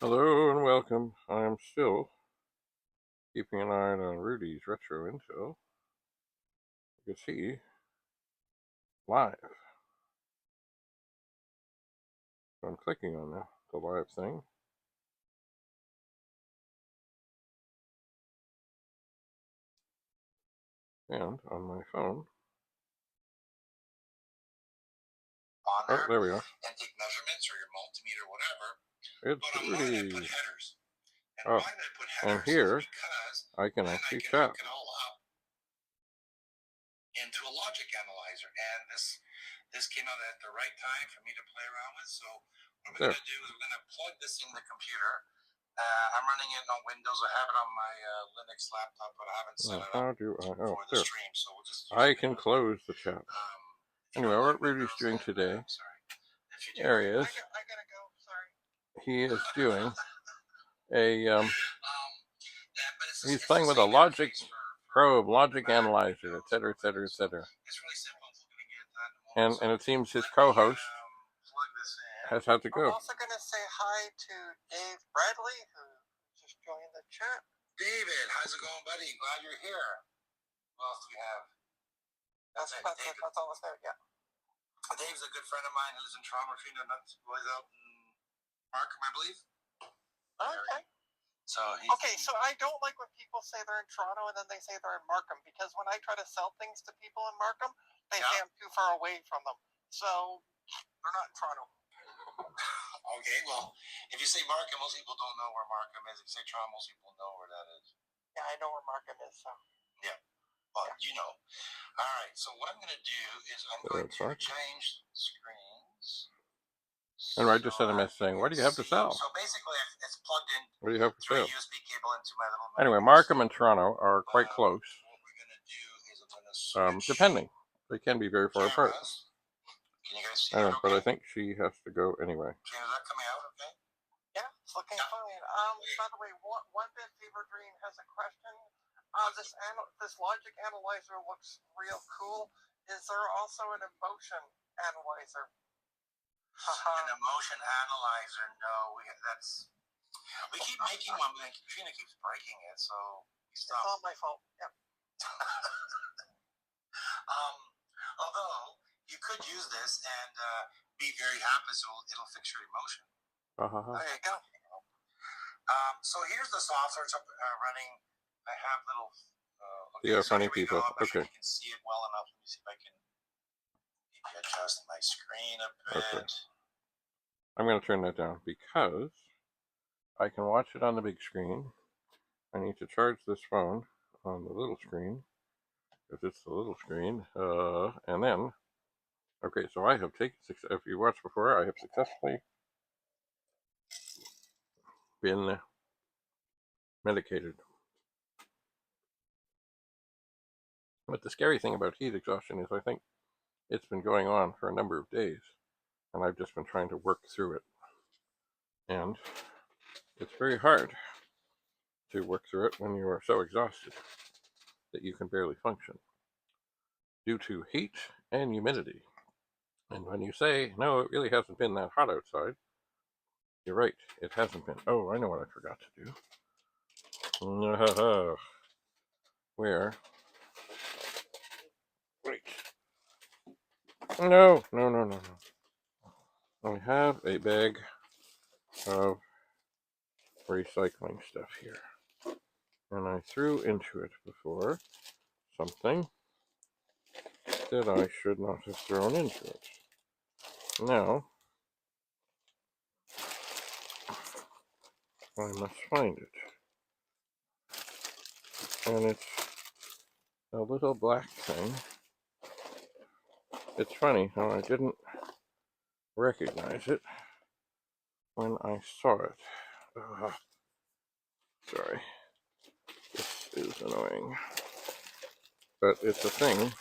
Hello and welcome. I'm still keeping an eye on Rudy's retro intel because he live. So I'm clicking on the live thing. And on my phone. On Oh, there we are. and take measurements or your multimeter, whatever. It's But on mine, I put Rudy. headers. And Oh, why did I put and headers? here Because I can then I actually can chat. hook it all up into a logic analyzer. And this came out at the right time for me to play around with. So what we're going to do is we're going to plug this in the computer. I'm running it on Windows. I have it on my Linux laptop, but I haven't set it up for the stream. So we'll just I can close the chat. Anyway, what Rudy's doing today, there he is. I gotta go. Sorry. He is doing he's playing with a logic probe, logic analyzer, etc., etc., etc. And it seems his co-host has had to go. I'm also going to say hi to Dave Bradley, who just joined the chat. David, how's it going, buddy? Glad you're here. What else do we have? That's almost there, yeah. Dave's a good friend of mine who lives in Toronto. Trina was out in Markham, I believe. Okay. So I don't like when people say they're in Toronto and then they say they're in Markham, because when I try to sell things to people in Markham, they say I'm too far away from them. So they're not in Toronto. Okay, well, if you say Markham, most people don't know where Markham is. If you say Toronto, most people know where that is. Yeah, I know where Markham is, so. Yeah, well, you know. All right, so what I'm going to do is I'm going to change screens. And I just sent a message saying, what do you have to sell? So basically, it's plugged in what do you have to sell? USB cable into my little. Anyway, Markham and Toronto are quite close. What we're going to do is I'm going to depending. They can be very far apart. Can you guys see that? But I think she has to go anyway. Okay, is that coming out okay? Yeah, it's looking fine. By the way, One Bit Fever Dream has a question. This logic analyzer looks real cool. Is there also an emotion analyzer? An emotion analyzer? No, we keep making one, but Katrina keeps breaking it, so it's all my fault. Yep. Although you could use this and be very happy, so it'll fix your emotion. There you go. So here's the software it's running. I have little. Yeah, funny people. Okay. You can see it well enough. Let me see if I can maybe adjust my screen a bit. Okay. I'm going to turn that down because I can watch it on the big screen. I need to charge this phone on the little screen because it's the little screen. And then, okay, so I have taken, if you watched before, I have successfully been medicated. But the scary thing about heat exhaustion is I think it's been going on for a number of days, and I've just been trying to work through it. And it's very hard to work through it when you are so exhausted that you can barely function due to heat and humidity. And when you say, no, it really hasn't been that hot outside, you're right, it hasn't been. Oh, I know what I forgot to do. Where? Wait. No. I have a bag of recycling stuff here. And I threw into it before something that I should not have thrown into it. Now, I must find it. And it's a little black thing. It's funny how I didn't recognize it when I saw it. Sorry. This is annoying. But it's a thing.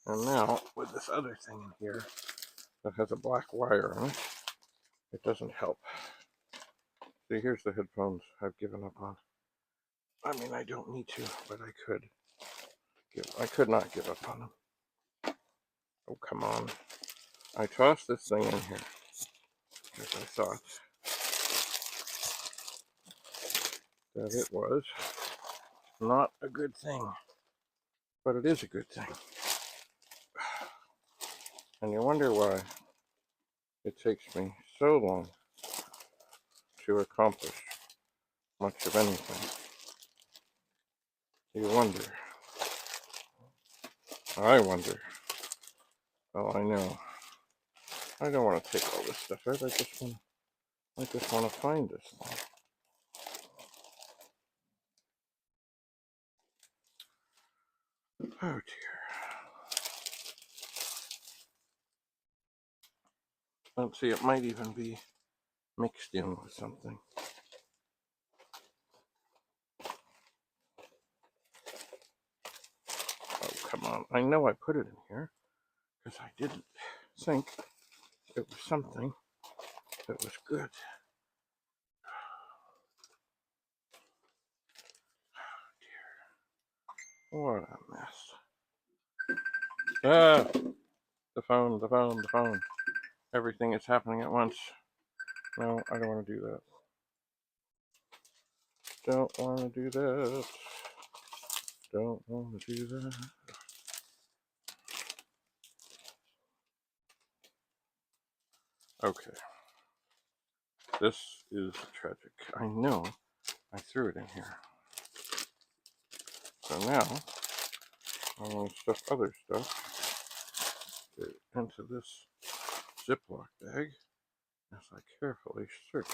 And now, with this other thing in here that has a black wire on it, it doesn't help. See, here's the headphones I've given up on. I mean, I don't need to, but I could. I could not give up on them. Oh, come on. I tossed this thing in here. as I thought that it was not a good thing, but it is a good thing. And you wonder why it takes me so long to accomplish much of anything. You wonder. I wonder. Well, I know. I don't want to take all this stuff out. I just want to find this thing. Oh dear. Let's see, it might even be mixed in with something. Oh, come on. I know I put it in here because I didn't think it was something that was good. Oh, dear. What a mess. Ah! The phone. Everything is happening at once. No, I don't want to do that. Don't want to do that. Don't want to do that. Okay. This is tragic. I know I threw it in here. So now I'm going to stuff other stuff into this Ziploc bag as I carefully search.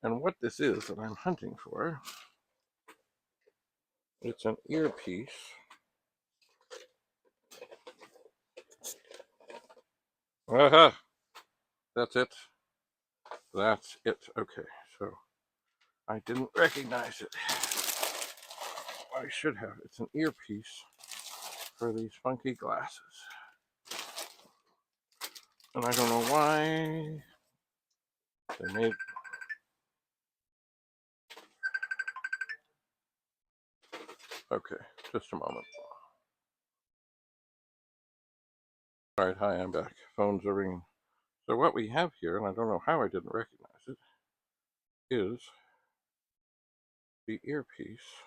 And what this is that I'm hunting for, it's an earpiece. Aha! That's it. That's it. Okay, so I didn't recognize it. I should have. It's an earpiece for these funky glasses. And I don't know why they made. Okay, just a moment. All right, hi, I'm back. Phones are ringing. So what we have here, and I don't know how I didn't recognize it, is the earpiece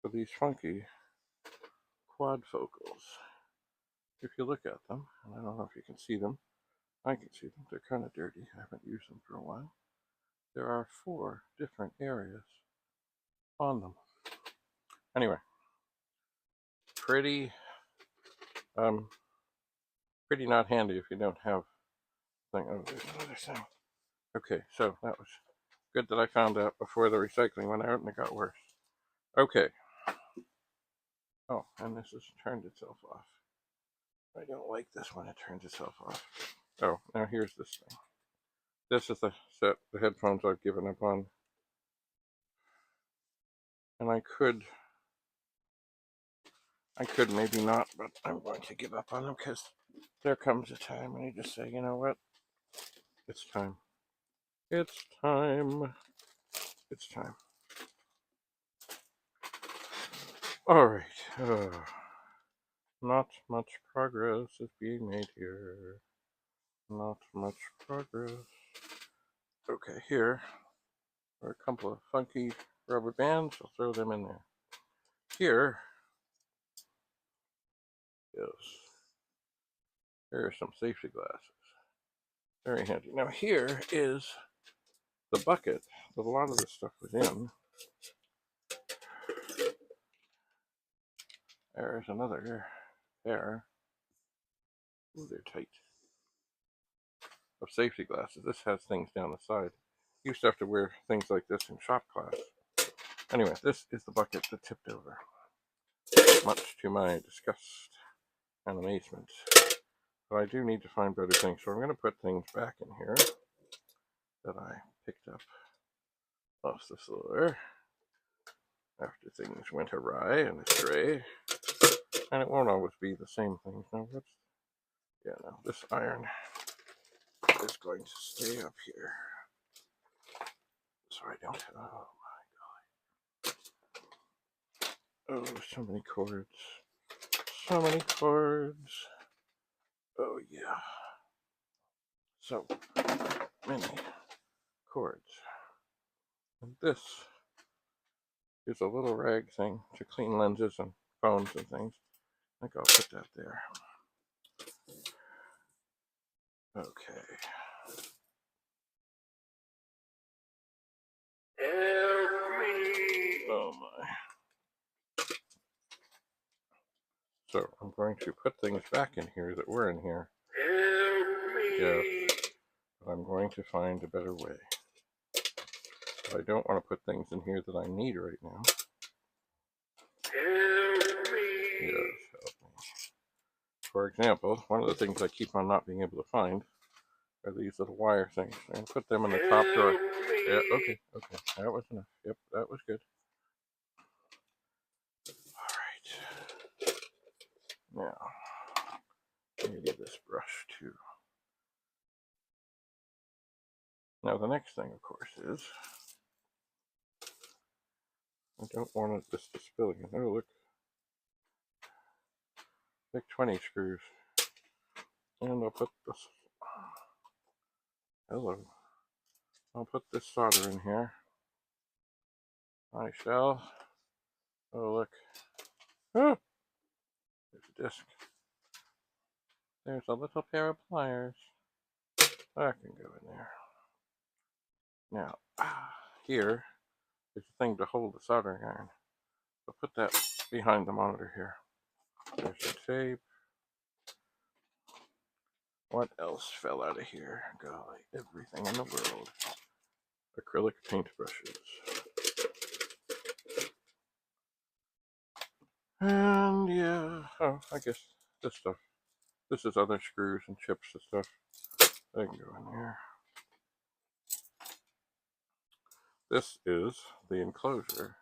for these funky quadfocals. If you look at them, and I don't know if you can see them, I can see them. They're kind of dirty. I haven't used them for a while. There are 4 different areas on them. Anyway, pretty not handy if you don't have thing. Oh, there's another thing. Okay, so that was good that I found out before the recycling went out and it got worse. Okay. Oh, and this has turned itself off. I don't like this when it turns itself off. Oh, now here's this thing. This is the headphones I've given up on. And I could maybe not, but I'm going to give up on them because there comes a time when you just say, you know what? It's time. It's time. It's time. All right. Not much progress is being made here. Not much progress. Okay, here are a couple of funky rubber bands. I'll throw them in there. Here are some safety glasses. Very handy. Now here is the bucket that a lot of this stuff was in. There's another pair. Ooh, they're tight. Of safety glasses. This has things down the side. Used to have to wear things like this in shop class. Anyway, this is the bucket that tipped over. Much to my disgust and amazement. But I do need to find better things, so I'm going to put things back in here that I picked up off the floor after things went awry and astray. And it won't always be the same things. Now, this iron is going to stay up here. So I don't have, oh my god. Oh, so many cords. So many cords. Oh yeah. So many cords. And this is a little rag thing to clean lenses and phones and things. I think I'll put that there. Okay. Help me! Oh my. So I'm going to put things back in here that were in here. Help me! Yes. But I'm going to find a better way. But I don't want to put things in here that I need right now. Help me! Yes, help me. For example, one of the things I keep on not being able to find are these little wire things. And put them in the top drawer. Yeah, okay. That was enough. Yep, that was good. Alright. Now, maybe this brush too. Now the next thing, of course, is I don't want this to spill again. Oh, look. Big 20 screws. And I'll put this. Hello. I'll put this solder in here. I shall. Oh, look. Oh, there's a disc. There's a little pair of pliers. That can go in there. Now, here is the thing to hold the soldering iron. So put that behind the monitor here. There's the tape. What else fell out of here? Golly, everything in the world. Acrylic paintbrushes. And yeah, oh, I guess this stuff. This is other screws and chips and stuff. They can go in there. This is the enclosure.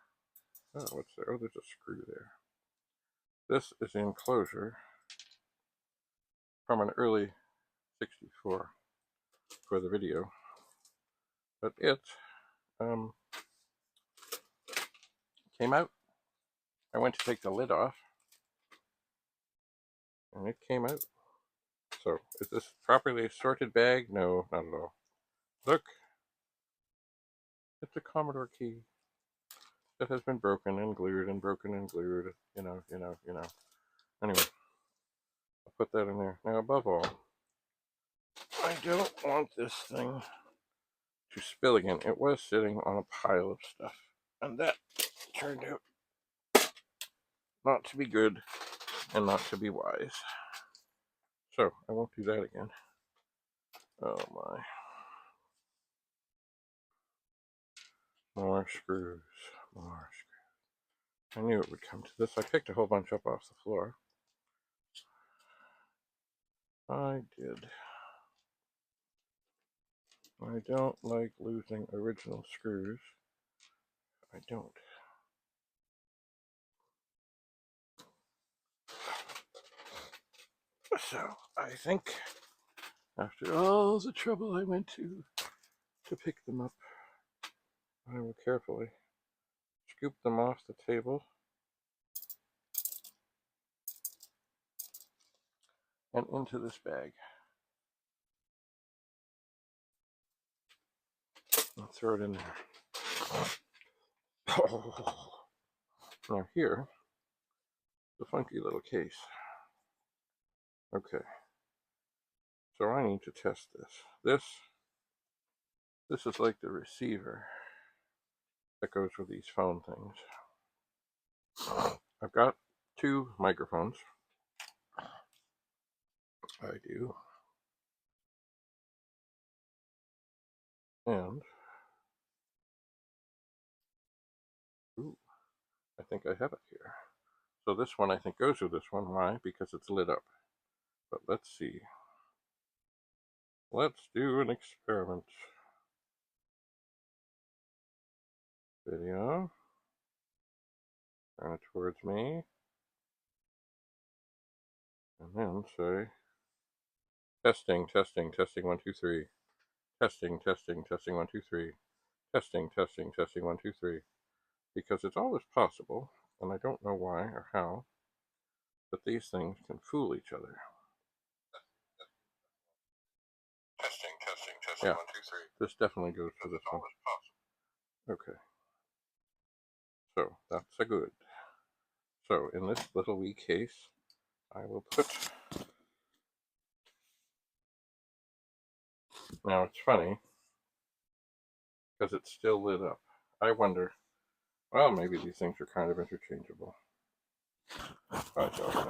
Oh, what's there? Oh, there's a screw there. This is the enclosure from an early 64 for the video. But it came out. I went to take the lid off, and it came out. So, is this properly sorted bag? No, not at all. Look, it's a Commodore key that has been broken and glued and broken and glued. You know. Anyway, I'll put that in there. Now, above all, I don't want this thing to spill again. It was sitting on a pile of stuff, and that turned out not to be good and not to be wise. So, I won't do that again. Oh my. More screws. More screws. I knew it would come to this. I picked a whole bunch up off the floor. I did. I don't like losing original screws. I don't. So, I think after all the trouble I went to pick them up, I will carefully scoop them off the table and into this bag. I'll throw it in there. Now here, the funky little case. Okay, so I need to test this. This is like the receiver that goes with these phone things. I've got two microphones. I do. And, ooh, I think I have it here. So this one I think goes with this one. Why? Because it's lit up. But let's see. Let's do an experiment. Video. Turn it towards me. And then say, testing, 1, 2, 3. Testing, 1, 2, 3. Testing, 1, 2, 3. Because it's always possible, and I don't know why or how, But these things can fool each other. Testing, Yeah. 1, 2, 3. This definitely goes for this one. Okay. So that's a good. So in this little wee case, I will put. Now it's funny because it's still lit up. I wonder. Well, maybe these things are kind of interchangeable. I don't know.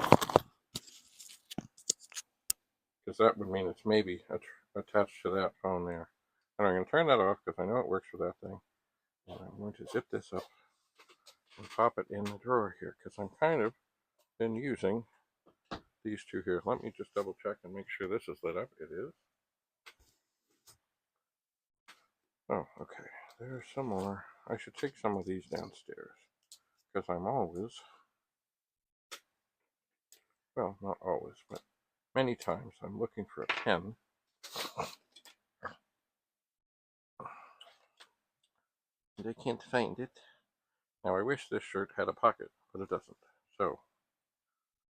Because that would mean it's maybe attached to that phone there. And I'm going to turn that off because I know it works for that thing. And I'm going to zip this up and pop it in the drawer here because I'm kind of been using these two here. Let me just double check and make sure this is lit up. It is. Oh, okay. There's some more. I should take some of these downstairs because I'm always, well, not always, but many times I'm looking for a pen. And I can't find it. Now I wish this shirt had a pocket, but it doesn't. So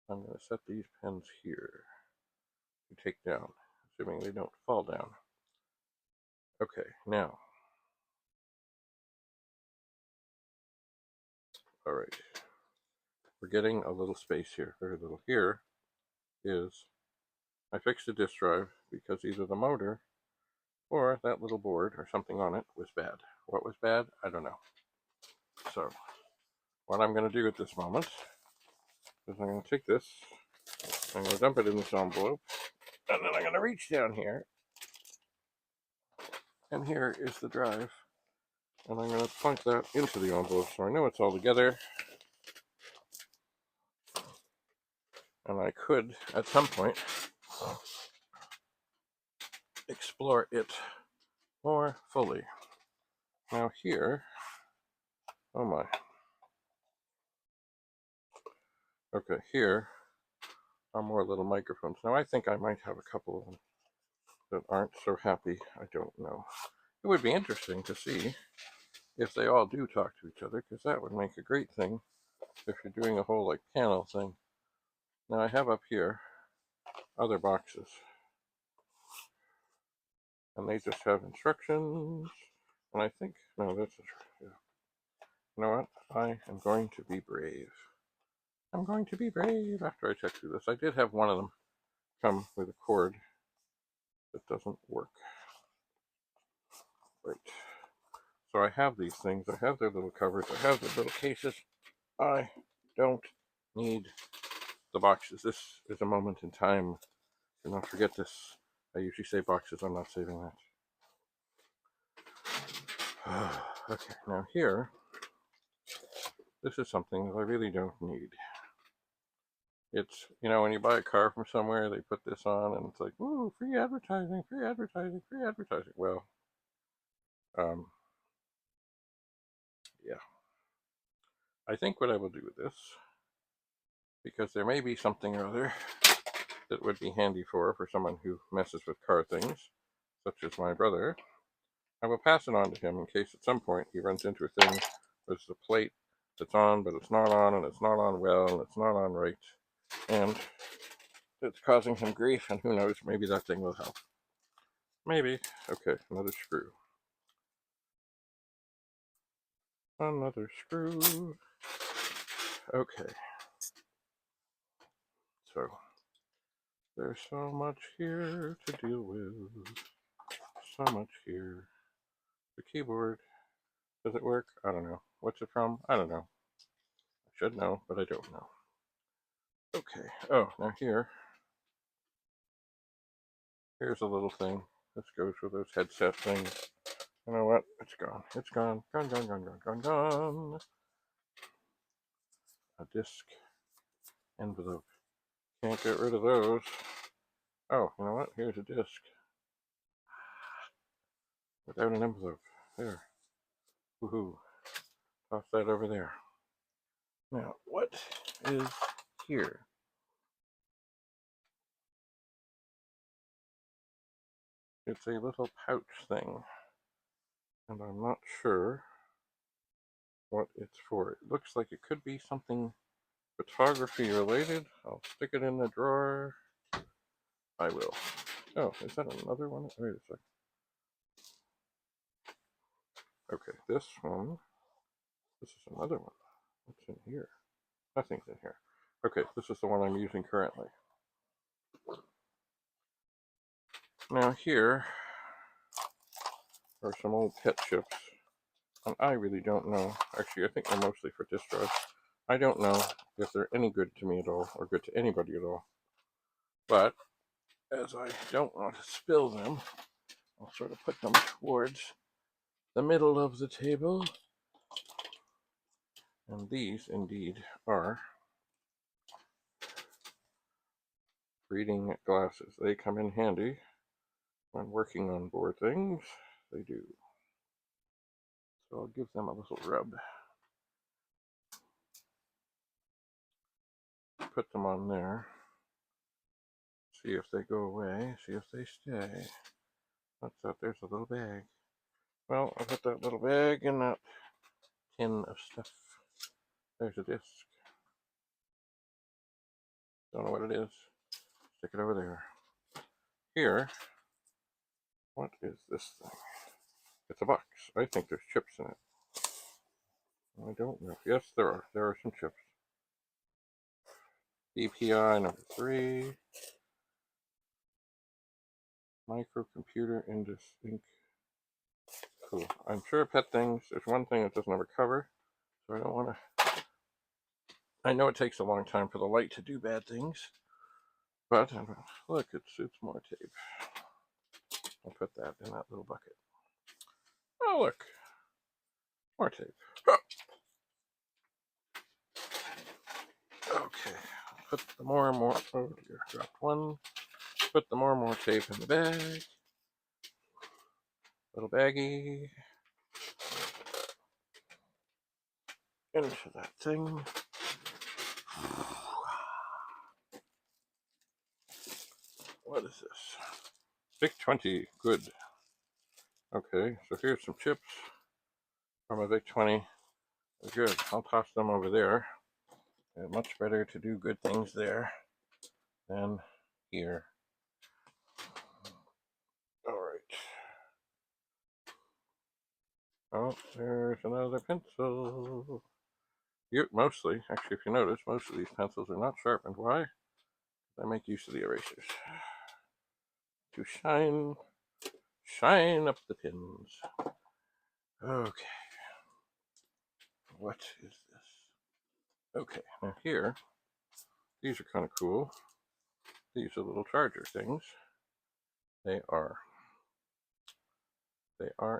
I'm going to set these pens here to take down, assuming they don't fall down. Okay, now. All right. We're getting a little space here, very little. Here is, I fixed the disk drive because either the motor or that little board or something on it was bad. What was bad? I don't know. So what I'm going to do at this moment is I'm going to take this, I'm going to dump it in this envelope, and then I'm going to reach down here, and here is the drive, and I'm going to plunk that into the envelope so I know it's all together. And I could, at some point, explore it more fully. Now here, oh my. Okay, here are more little microphones. Now I think I might have a couple of them that aren't so happy. I don't know. It would be interesting to see if they all do talk to each other, because that would make a great thing if you're doing a whole like panel thing. Now I have up here other boxes, and they just have instructions. And I think, no, that's, yeah. You know what? I am going to be brave. I'm going to be brave after I check through this. I did have one of them come with a cord that doesn't work. Right. So I have these things. I have their little covers. I have their little cases. I don't need the boxes. This is a moment in time. Do not forget this. I usually say boxes. I'm not saving that. Okay, now here, this is something that I really don't need. It's, you know, when you buy a car from somewhere, they put this on and it's like, ooh, free advertising, free advertising, free advertising. Well, yeah. I think what I will do with this, because there may be something or other that would be handy for someone who messes with car things, such as my brother, I will pass it on to him in case at some point he runs into a thing where there's a plate that's on, but it's not on, and it's not on well, and it's not on right, and it's causing him grief, and who knows, maybe that thing will help. Maybe. Okay, another screw. Another screw. Okay. So, there's so much here to deal with. So much here. The keyboard. Does it work? I don't know. What's it from? I don't know. I should know, but I don't know. Okay. Oh, now here's a little thing. This goes with those headset things. You know what? It's gone. It's gone. Gone, gone, gone, gone, gone, gone. A disc envelope. Can't get rid of those. Oh, you know what? Here's a disc. Without an envelope. There. Woohoo. Toss that over there. Now, what is here? It's a little pouch thing. And I'm not sure what it's for. It looks like it could be something photography related. I'll stick it in the drawer. I will. Oh, is that another one? Wait a sec. Okay, this one. This is another one. What's in here? Nothing's in here. Okay, this is the one I'm using currently. Now here are some old pet chips. And I really don't know. Actually, I think they're mostly for disk drives. I don't know if they're any good to me at all, or good to anybody at all. But, as I don't want to spill them, I'll sort of put them towards the middle of the table. And these, indeed, are reading glasses. They come in handy when working on board things. They do. So I'll give them a little rub. Put them on there. See if they go away. See if they stay. What's that? There's a little bag. Well, I put that little bag in that tin of stuff. There's a disc. Don't know what it is. Stick it over there. Here, what is this thing? It's a box. I think there's chips in it. I don't know. Yes, there are. There are some chips. BPI number 3. Microcomputer Indus Inc. Cool. I'm sure pet things, there's one thing that doesn't have a cover, so I don't want to. I know it takes a long time for the light to do bad things, but look, it's more tape. I'll put that in that little bucket. Oh, look, more tape. Okay, put the more and more. Oh dear, dropped one. Put the more and more tape in the bag. Little baggie. Into that thing. What is this? VIC-20. Good. Okay, so here's some chips from a VIC-20. Good. I'll toss them over there. They're much better to do good things there than here. All right. Oh, there's another pencil. Mostly, actually, if you notice, most of these pencils are not sharpened. Why? I make use of the erasers to shine up the pins. Okay. What is this? Okay, now here, these are kind of cool. These are little charger things. They are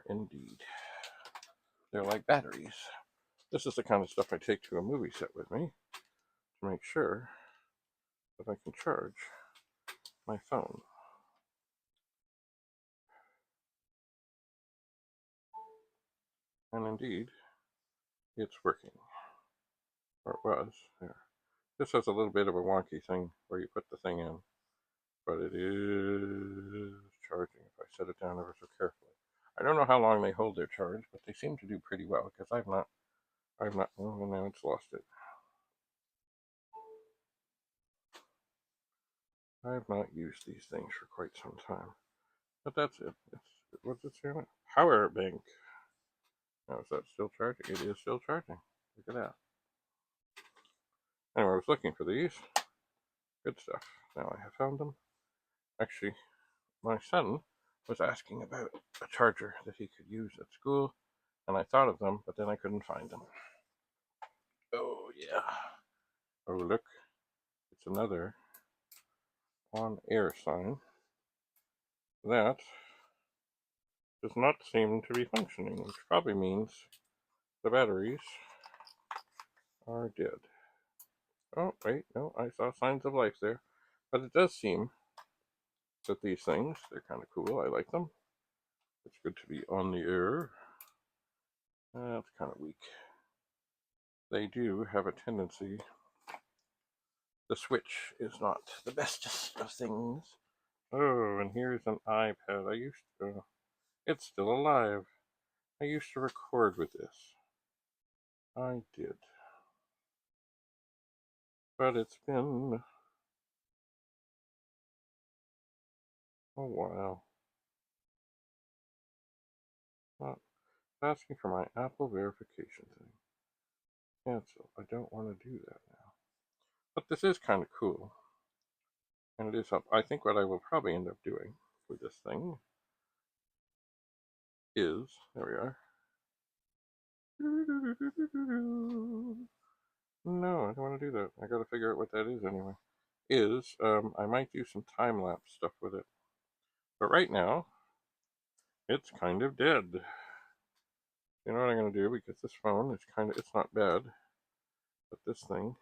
indeed. They're like batteries. This is the kind of stuff I take to a movie set with me to make sure that I can charge my phone. And indeed, it's working. Or it was. There. This has a little bit of a wonky thing where you put the thing in, but it is charging if I set it down ever so carefully. I don't know how long they hold their charge, but they seem to do pretty well because I've not, oh, now it's lost it. I've not used these things for quite some time. But that's it. What's it say? Power bank. Now, is that still charging? It is still charging. Look at that. Anyway, I was looking for these. Good stuff. Now I have found them. Actually, my son was asking about a charger that he could use at school, and I thought of them, but then I couldn't find them. Oh, yeah. Oh, look. It's another on air sign. That does not seem to be functioning, which probably means the batteries are dead. Oh, wait, no, I saw signs of life there. But it does seem that these things, they're kind of cool. I like them. It's good to be on the air. That's kind of weak. They do have a tendency. The switch is not the bestest of things. Oh, and here's an iPad. It's still alive. I used to record with this. I did. but it's been a while. Not asking for my Apple verification thing. Cancel. I don't want to do that now. But this is kind of cool. And it is up. I think what I will probably end up doing with this thing is, there we are. No, I don't want to do that. I got to figure out what that is anyway. I might do some time lapse stuff with it. But right now, it's kind of dead. You know what I'm going to do? Because this phone is it's not bad, but this thing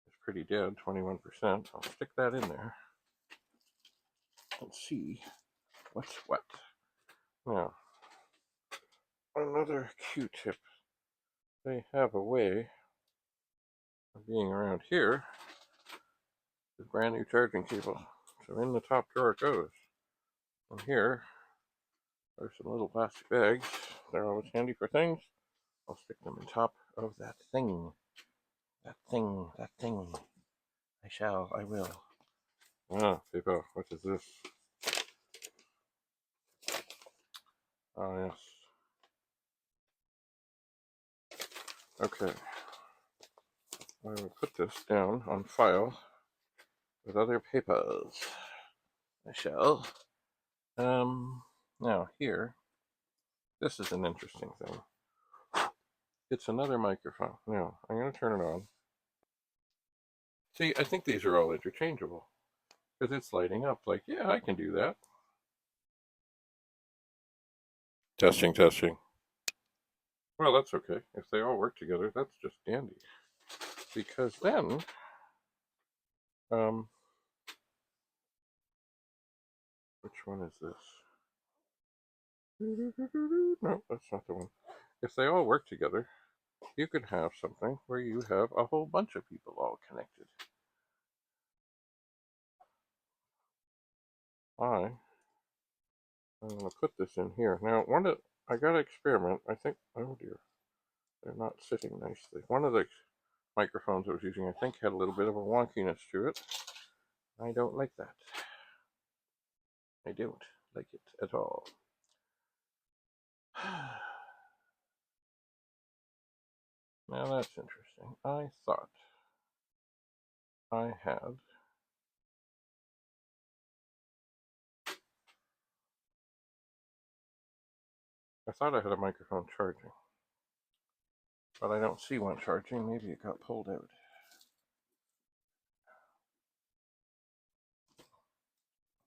is pretty dead, 21%. I'll stick that in there and see what's what. Now, another Q-tip. They have a way of being around here. This brand new charging cable. So in the top drawer it goes. And here are some little plastic bags. They're always handy for things. I'll stick them on top of that thing. That thing. I will. Ah, people, what is this? Ah, yes. Okay. I will put this down on file with other papers. I shall. Now here, this is an interesting thing. It's another microphone. Now, I'm going to turn it on. See, I think these are all interchangeable because it's lighting up like, yeah, I can do that. Testing, testing. Well, that's okay. If they all work together, that's just dandy. Because then, which one is this? No, that's not the one. If they all work together, you could have something where you have a whole bunch of people all connected. I'm going to put this in here. Now, I got to experiment. I think, oh dear, they're not sitting nicely. One of the microphones I was using, I think, had a little bit of a wonkiness to it. I don't like that. I don't like it at all. Now that's interesting. I thought I had a microphone charging, but I don't see one charging. Maybe it got pulled out.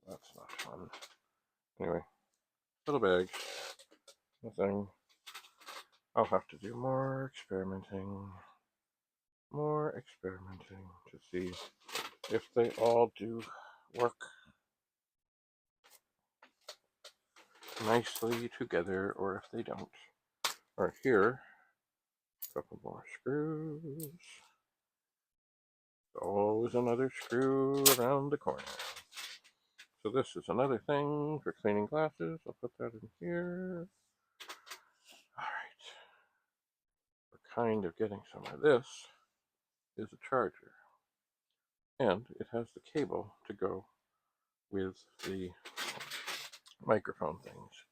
That's not fun. Anyway, little bag. Nothing. I'll have to do more experimenting to see if they all do work nicely together or if they don't. All right, here, a couple more screws. Always another screw around the corner. So this is another thing for cleaning glasses. I'll put that in here. All right. We're kind of getting some of this. Is a charger. And it has the cable to go with the microphone things.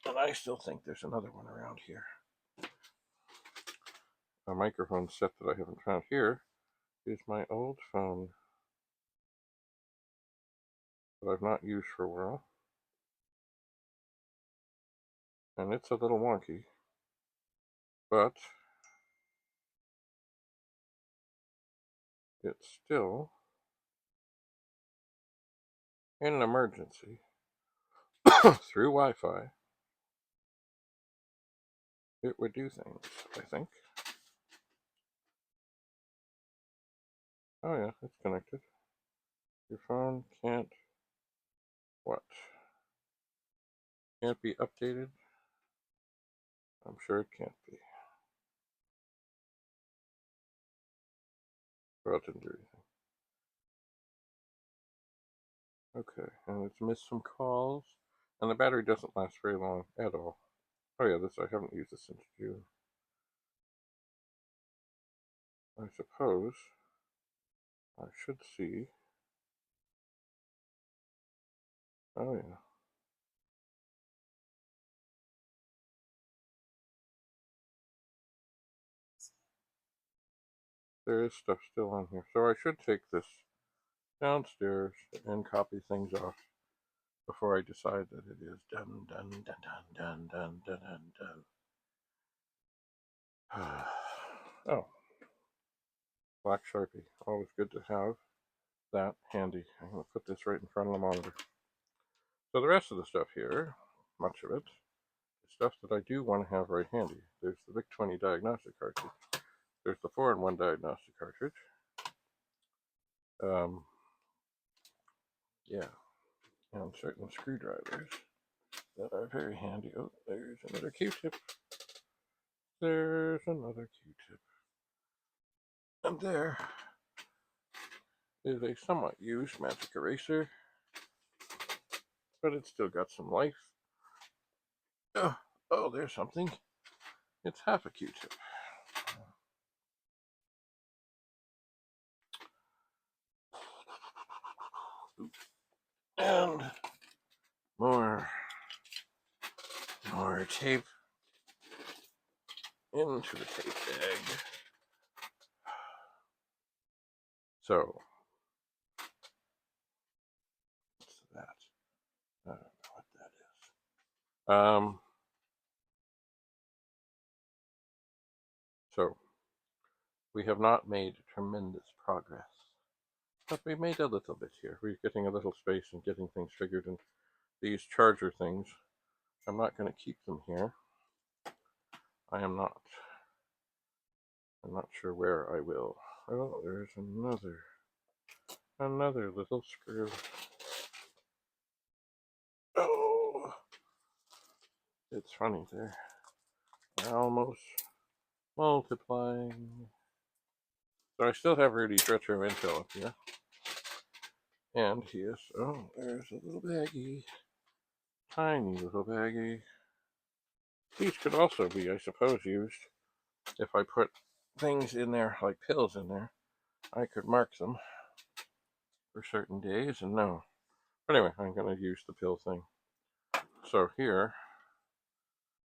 And I still think there's another one around here. A microphone set that I haven't found here is my old phone that I've not used for a while. And it's a little wonky, but it's still, in an emergency, through Wi-Fi, it would do things, I think. Oh yeah, it's connected. Your phone can't, what? Can't be updated? I'm sure it can't be. Well, it didn't do anything. Okay, and it's missed some calls, and the battery doesn't last very long at all. Oh yeah, I haven't used this since June. I suppose I should see. Oh yeah. There is stuff still on here. So I should take this downstairs and copy things off before I decide that it is done, done, done, done, done, done, done, done. Oh, black Sharpie. Always good to have that handy. I'm going to put this right in front of the monitor. So the rest of the stuff here, much of it, is stuff that I do want to have right handy. There's the VIC-20 diagnostic cartridge. There's the 4-in-1 diagnostic cartridge. Yeah, and certain screwdrivers that are very handy. Oh, there's another Q-tip. There's another Q-tip. And there is a somewhat used magic eraser, but it's still got some life. Oh, there's something. It's half a Q-tip. And more tape into the tape bag. So, what's that? I don't know what that is. So, we have not made tremendous progress, but we made a little bit here. We're getting a little space and getting things figured. And these charger things, I'm not going to keep them here. I am not. I'm not sure where I will. Oh, there's another little screw. Oh, it's funny there. We're almost multiplying. So I still have Rudy's retro intel up here. And he is, oh, there's a little baggie. Tiny little baggie. These could also be, I suppose, used if I put things in there, like pills in there. I could mark them for certain days and no. But anyway, I'm going to use the pill thing. So here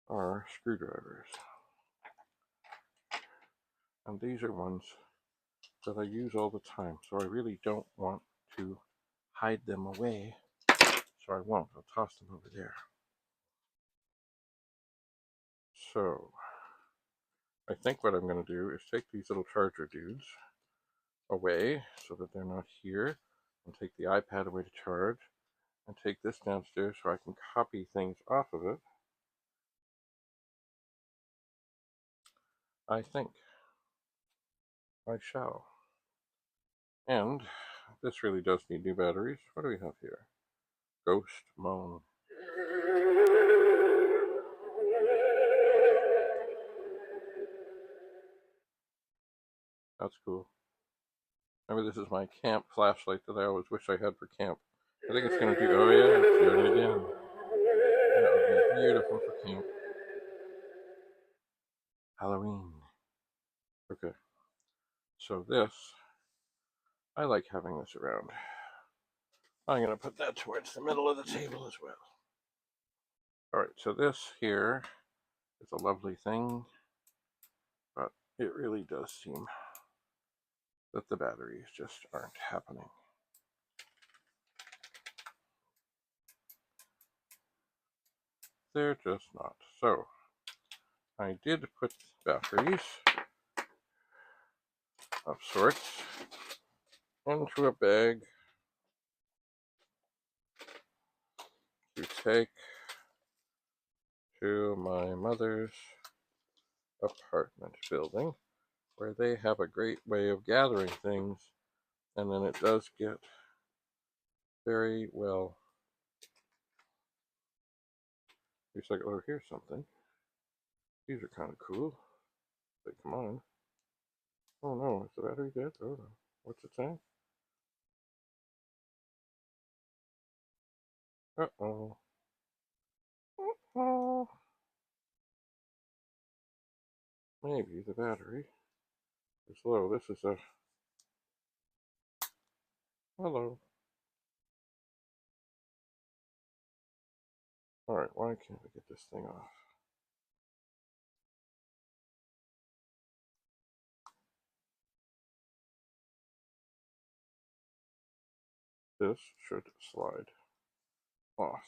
are screwdrivers. And these are ones that I use all the time. So I really don't want to hide them away. So I won't. I'll toss them over there. So I think what I'm going to do is take these little charger dudes away so that they're not here, and take the iPad away to charge, and take this downstairs so I can copy things off of it. I think I shall. And this really does need new batteries. What do we have here? Ghost moan. That's cool. Maybe this is my camp flashlight that I always wish I had for camp. I think it's going to do, oh yeah, it's doing it again. That would be beautiful for camp. Halloween. Okay. So this, I like having this around. I'm going to put that towards the middle of the table as well. Alright, so this here is a lovely thing, but it really does seem that the batteries just aren't happening. They're just not. So, I did put batteries of sorts into a bag to take to my mother's apartment building, where they have a great way of gathering things, and then it does get very well recycled. Oh, here's something. These are kind of cool. But come on. Oh no, is the battery dead? Oh no. What's it saying? Uh-oh. Uh-oh. Maybe the battery It's low. This is a... Hello. Alright, why can't I get this thing off? This should slide off.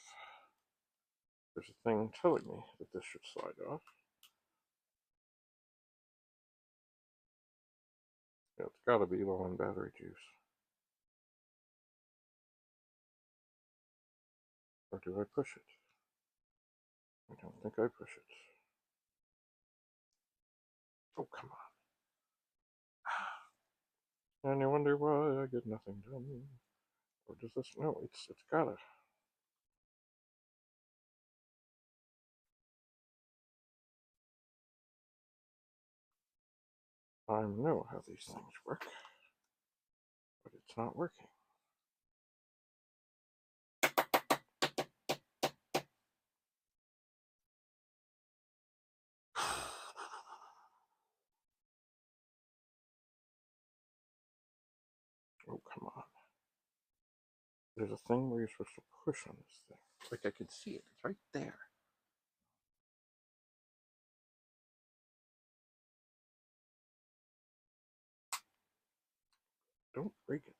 There's a thing telling me that this should slide off. Yeah, it's gotta be low on battery juice. Or do I push it? I don't think I push it. Oh, come on. And you wonder why I get nothing done. Or does this... No, it's gotta... I know how these things work, but it's not working. Oh, come on. There's a thing where you're supposed to push on this thing. Like I can see it. It's right there. Don't break it.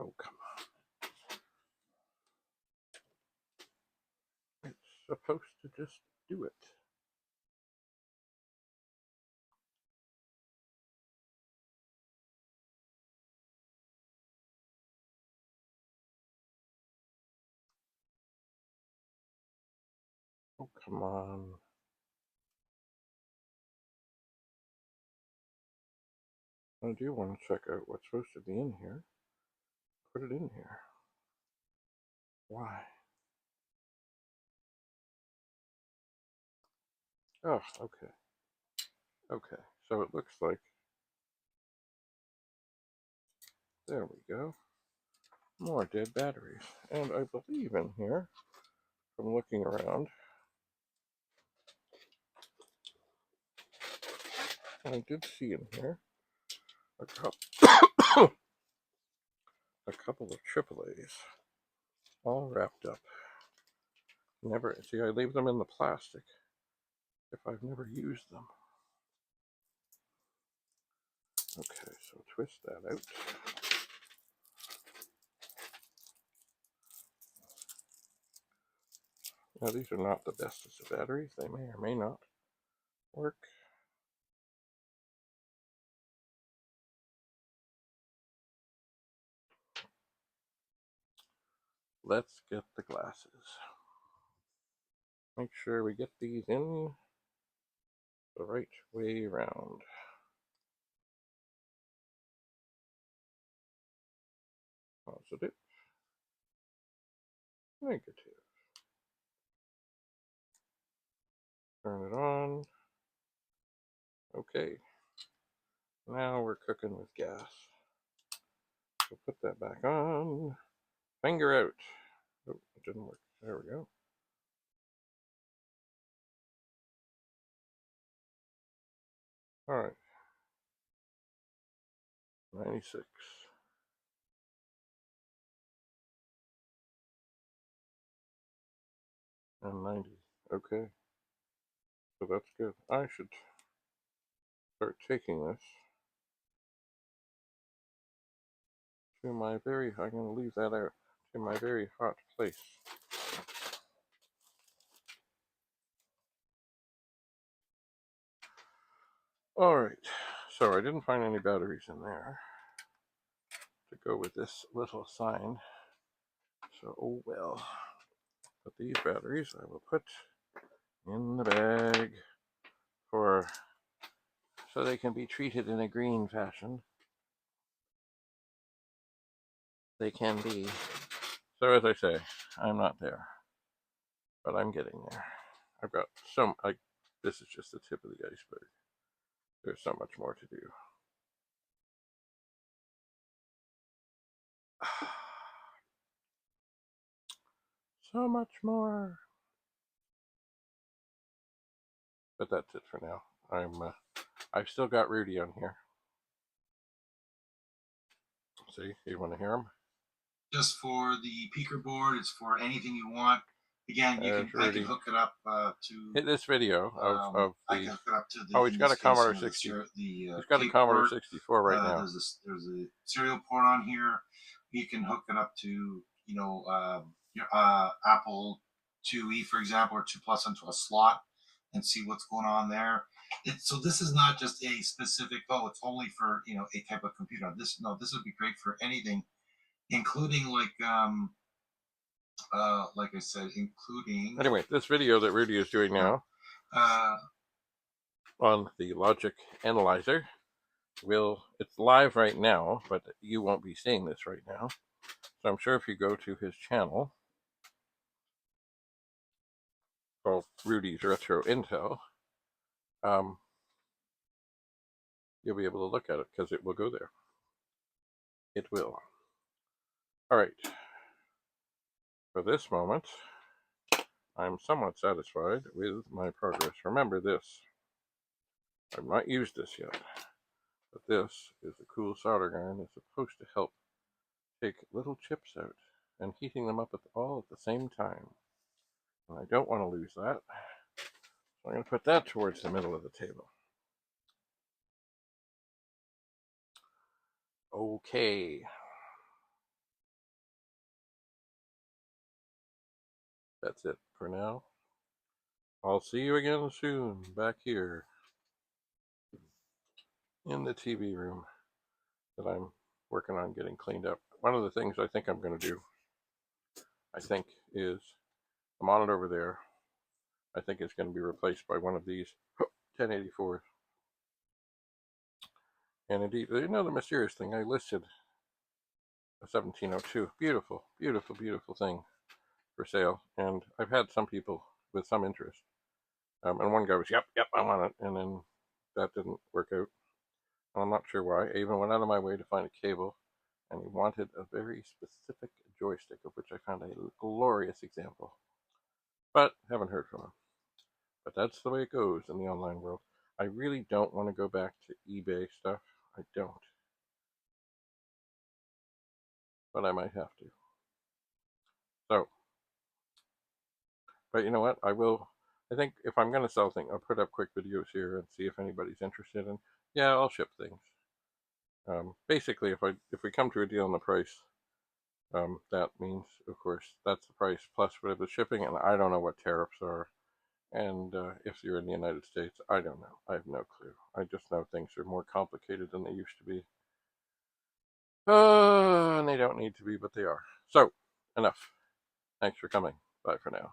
Oh, come on. It's supposed to just do it. Oh, come on. I do want to check out what's supposed to be in here. Put it in here. Why? Oh, okay. Okay, so it looks like... There we go. More dead batteries. And I believe in here, from looking around, I did see in here a couple, a couple of AAAs all wrapped up. Never, see, I leave them in the plastic if I've never used them. Okay, so twist that out. Now these are not the bestest of batteries. They may or may not work. Let's get the glasses. Make sure we get these in the right way around. Positive. Negative. Turn it on. Okay. Now we're cooking with gas. So put that back on. Finger out. Oh, it didn't work. There we go. All right. 96. And 90. Okay. So that's good. I should start taking this to my very... I'm going to leave that out. To my very hot place. Alright. So I didn't find any batteries in there to go with this little sign. So, oh well. But these batteries I will put in the bag for... so they can be treated in a green fashion. They can be. So as I say, I'm not there, but I'm getting there. I've got some... this is just the tip of the iceberg. There's so much more to do. so much more. But that's it for now. I've still got Rudy on here. See, you want to hear him? Just for the peaker board, it's for anything you want. Again, I can hook it up to. Hit this video of the. I can hook it up to the. Oh, he's got a Commodore 60. He's got a Commodore 64 right now. There's a serial port on here. You can hook it up to your Apple IIe, for example, or 2 Plus into a slot and see what's going on there. So this is not just a specific. Oh, it's only for a type of computer. This would be great for anything, including like I said, including. Anyway, this video that Rudy is doing now on the logic analyzer it's live right now, but you won't be seeing this right now. So I'm sure if you go to his channel called Rudy's Retro Intel, you'll be able to look at it because it will go there. It will. All right. For this moment, I'm somewhat satisfied with my progress. Remember this. I've not used this yet, but this is a cool solder gun that's supposed to help take little chips out and heating them up all at the same time. And I don't want to lose that. So I'm going to put that towards the middle of the table. Okay. That's it for now. I'll see you again soon back here in the TV room that I'm working on getting cleaned up. One of the things I think I'm going to do, is the monitor over there, I think it's going to be replaced by one of these 1084s. And indeed, the mysterious thing, I listed a 1702. Beautiful, beautiful, beautiful thing for sale. And I've had some people with some interest. And one guy was, yep, I want it. And then that didn't work out. And I'm not sure why. I even went out of my way to find a cable. And he wanted a very specific joystick, of which I found a glorious example. But haven't heard from him. But that's the way it goes in the online world. I really don't want to go back to eBay stuff. I don't. But I might have to. So, but you know what? I think if I'm going to sell things, I'll put up quick videos here and see if anybody's interested. And yeah, I'll ship things. Basically, if we come to a deal on the price, that means, of course, that's the price plus whatever shipping. And I don't know what tariffs are. And if you're in the United States, I don't know. I have no clue. I just know things are more complicated than they used to be. And they don't need to be, but they are. So, enough. Thanks for coming. Bye for now.